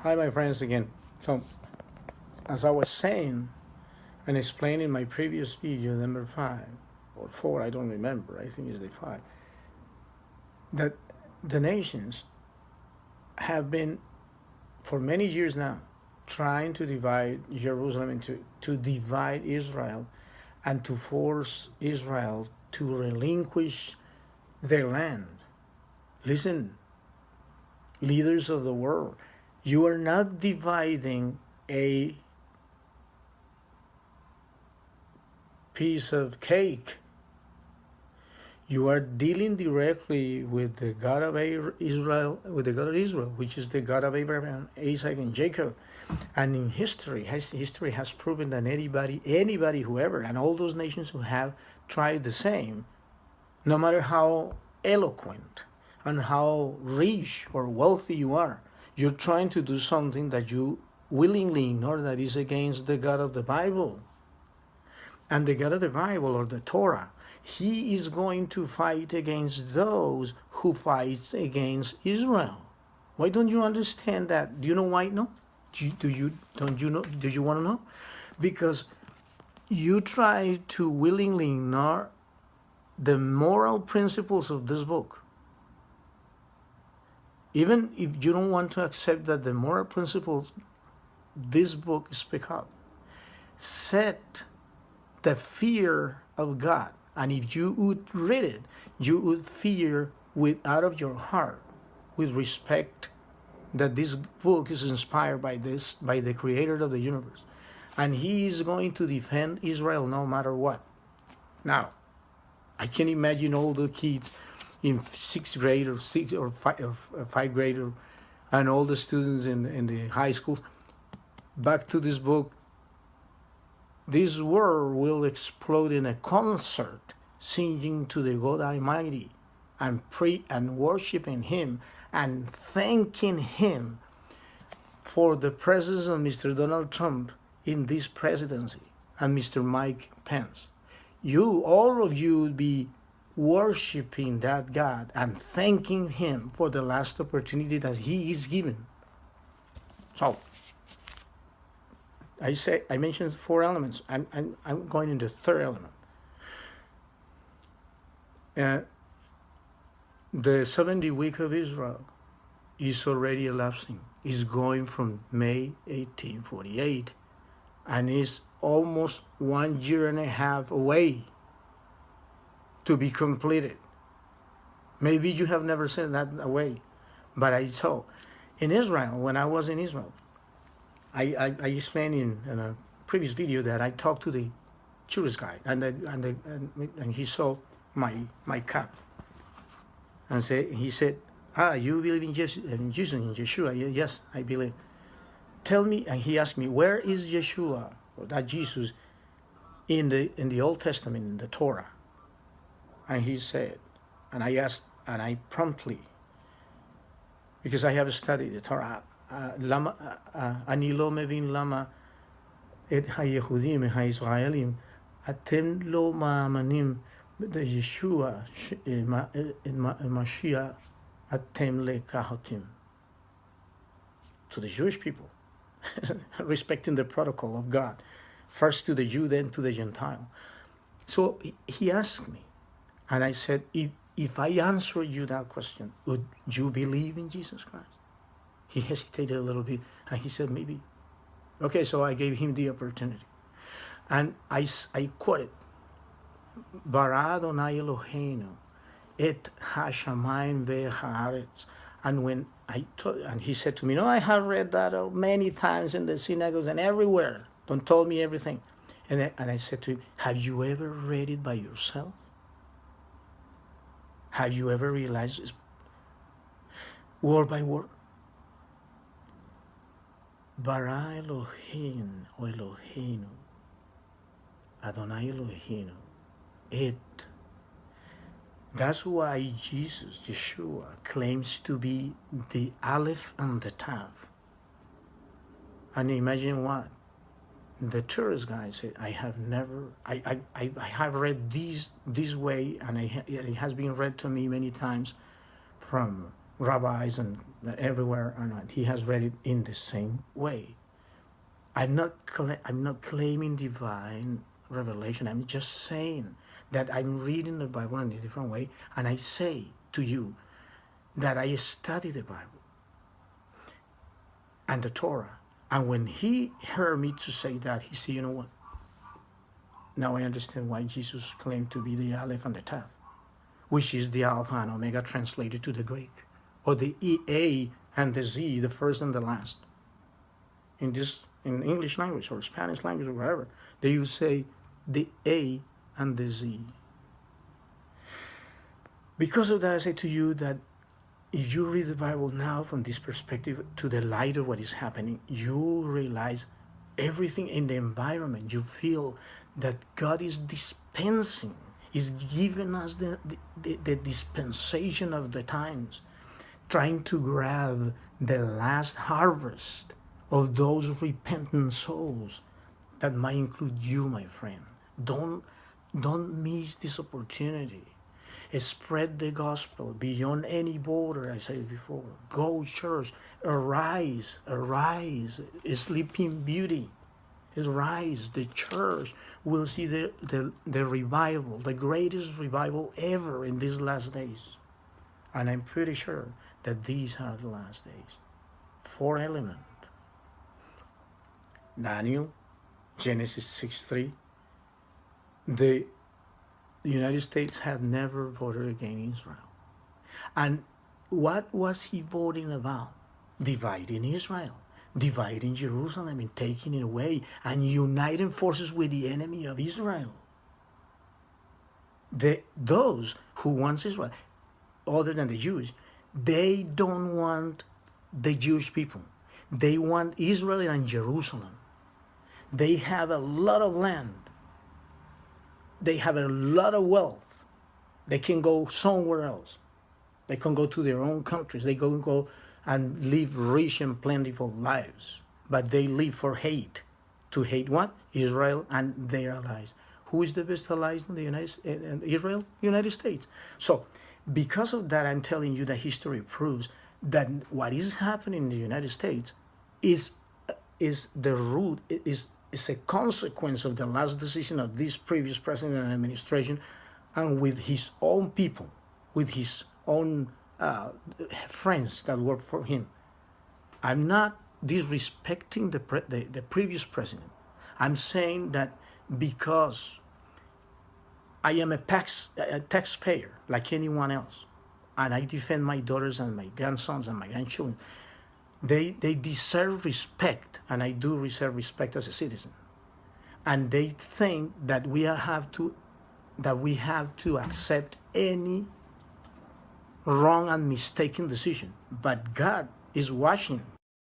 Hi, my friends again. So, as I was saying and explaining in my previous video, number 5 or 4, I don't remember, I think it's the 5, that the nations have been, for many years now, trying to divide Jerusalem to divide Israel and to force Israel to relinquish their land. Listen, leaders of the world, you are not dividing a piece of cake. You are dealing directly with the God of Israel, which is the God of Abraham, Isaac, and Jacob. And in history has proven that anybody, whoever, and all those nations who have tried the same, no matter how eloquent and how rich or wealthy you are, you're trying to do something that you willingly ignore that is against the God of the Bible. And the God of the Bible, or the Torah, he is going to fight against those who fight against Israel. Why don't you understand that? Do you know why? No? Don't you know? Do you want to know? Because you try to willingly ignore the moral principles of this book. Even if you don't want to accept that the moral principles this book speak of, set the fear of God. And if you would read it, you would fear out of your heart, with respect that this book is inspired by the creator of the universe. And he is going to defend Israel no matter what. Now, I can imagine all the kids in 6th grade or 5th grade, and all the students in the high schools, back to this book. This world will explode in a concert, singing to the God Almighty and pray and worshiping Him and thanking Him for the presence of Mr. Donald Trump in this presidency and Mr. Mike Pence. All of you, would be worshiping that God and thanking Him for the last opportunity that He is given. So, I mentioned 4 elements. I'm going into the 3rd element. The 70 week of Israel is already elapsing. It's going from May 1848, and is almost 1.5 years away to be completed. Maybe you have never seen that away, but I saw in Israel, when I was in Israel, I explained in a previous video that I talked to the tourist guide, and he saw my cap, and he said, you believe in Jesus, in Yeshua? Yes, I believe. Tell me, and he asked me, where is Yeshua, or that Jesus, in the Old Testament, in the Torah? And he said, and I asked, and I promptly, because I have studied the Torah, למה, אני לא מבין למה את היהודים, הישראלים, אתם לא מאמינים בישוע, משיח, אתם לקחתם. To the Jewish people, respecting the protocol of God, first to the Jew, then to the Gentile. So he asked me, and I said, if I answer you that question, would you believe in Jesus Christ? He hesitated a little bit, and he said, maybe. Okay, so I gave him the opportunity. And I quoted, Bara Adonai Eloheinu, et hashamayim ve'haaretz. And when and he said to me, no, I have read that many times in the synagogues and everywhere. Don't tell me everything. And I said to him, have you ever read it by yourself? Have you ever realized this word by word? Bara Elohim, o Eloheinu, Adonai Eloheinu, et. That's why Jesus, Yeshua, claims to be the Aleph and the Tav. And imagine what? The tourist guy said, I have read this way, and it has been read to me many times from rabbis and everywhere, and he has read it in the same way. I'm not claiming divine revelation. I'm just saying that I'm reading the Bible in a different way, and I say to you that I study the Bible and the Torah. And when he heard me to say that, he said, you know what? Now I understand why Jesus claimed to be the Aleph and the Tav, which is the Alpha and Omega translated to the Greek, or the A and the Z, the first and the last. In English language or Spanish language or wherever, they use say the A and the Z. Because of that, I say to you that if you read the Bible now from this perspective, to the light of what is happening, you realize everything in the environment. You feel that God is dispensing, is giving us the dispensation of the times, trying to grab the last harvest of those repentant souls. That might include you, my friend. Don't miss this opportunity. Spread the gospel beyond any border, I said before. Go church, arise, sleeping beauty. Arise, the church will see the revival, the greatest revival ever in these last days. And I'm pretty sure that these are the last days. 4 elements. Daniel, Genesis 6:3. The United States had never voted against Israel. And what was he voting about? Dividing Israel, dividing Jerusalem and taking it away, and uniting forces with the enemy of Israel. Those who want Israel, other than the Jews, they don't want the Jewish people. They want Israel and Jerusalem. They have a lot of land. They have a lot of wealth. They can go somewhere else. They can go to their own countries. They can go and live rich and plentiful lives. But they live for hate. To hate what? Israel and their allies. Who is the best allies in the Israel? United States. So because of that, I'm telling you that history proves that what is happening in the United States is the root, is a consequence of the last decision of this previous president and administration, and with his own people, with his own friends that work for him. I'm not disrespecting the previous president. I'm saying that because I am a taxpayer like anyone else, and I defend my daughters and my grandsons and my grandchildren, they deserve respect, and I do reserve respect as a citizen. And they think that we have to accept any wrong and mistaken decision. But God is watching